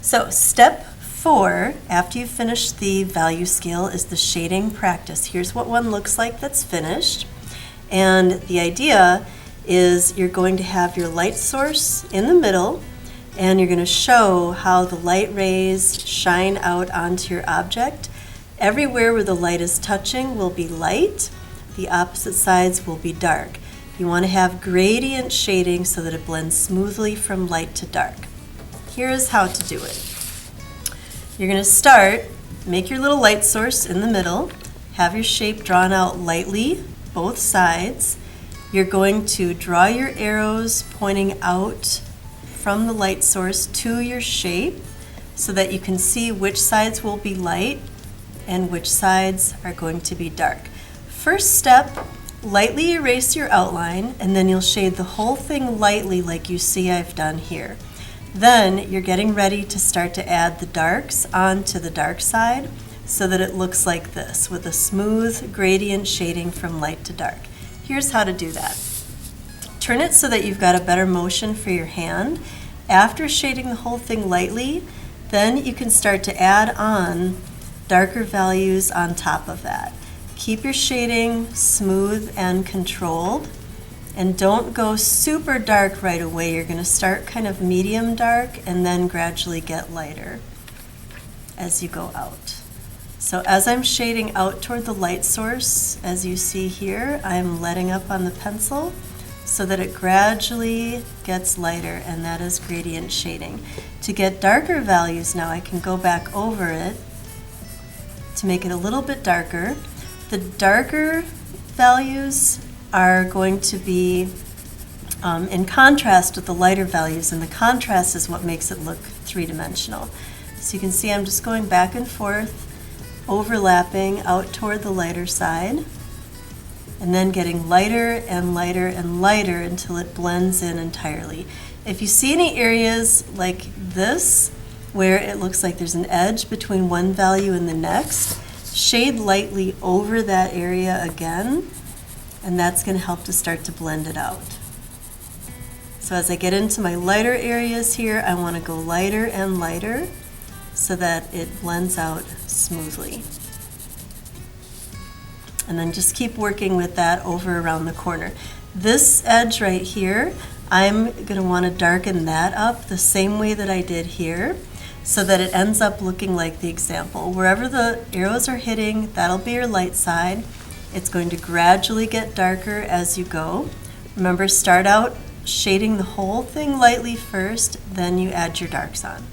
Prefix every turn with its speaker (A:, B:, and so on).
A: So step 4, after you finish the value scale, is the shading practice. Here's what one looks like that's finished. And the idea is you're going to have your light source in the middle, and you're going to show how the light rays shine out onto your object. Everywhere where the light is touching will be light. The opposite sides will be dark. You want to have gradient shading so that it blends smoothly from light to dark. Here's how to do it. You're going to start, make your little light source in the middle, have your shape drawn out lightly, both sides. You're going to draw your arrows pointing out from the light source to your shape so that you can see which sides will be light and which sides are going to be dark. First step, lightly erase your outline, and then you'll shade the whole thing lightly like you see I've done here. Then you're getting ready to start to add the darks onto the dark side so that it looks like this with a smooth gradient shading from light to dark. Here's how to do that. Turn it so that you've got a better motion for your hand. After shading the whole thing lightly, then you can start to add on darker values on top of that. Keep your shading smooth and controlled, and don't go super dark right away. You're going to start kind of medium dark and then gradually get lighter as you go out. So as I'm shading out toward the light source, as you see here, I'm letting up on the pencil so that it gradually gets lighter, and that is gradient shading. To get darker values now, I can go back over it to make it a little bit darker. The darker values are going to be in contrast with the lighter values, and the contrast is what makes it look three-dimensional. So you can see I'm just going back and forth, overlapping out toward the lighter side, and then getting lighter and lighter and lighter until it blends in entirely. If you see any areas like this, where it looks like there's an edge between one value and the next, shade lightly over that area again, and that's going to help to start to blend it out. So as I get into my lighter areas here, I want to go lighter and lighter so that it blends out smoothly. And then just keep working with that over around the corner. This edge right here, I'm going to want to darken that up the same way that I did here so that it ends up looking like the example. Wherever the arrows are hitting, that'll be your light side. It's going to gradually get darker as you go. Remember, start out shading the whole thing lightly first, then you add your darks on.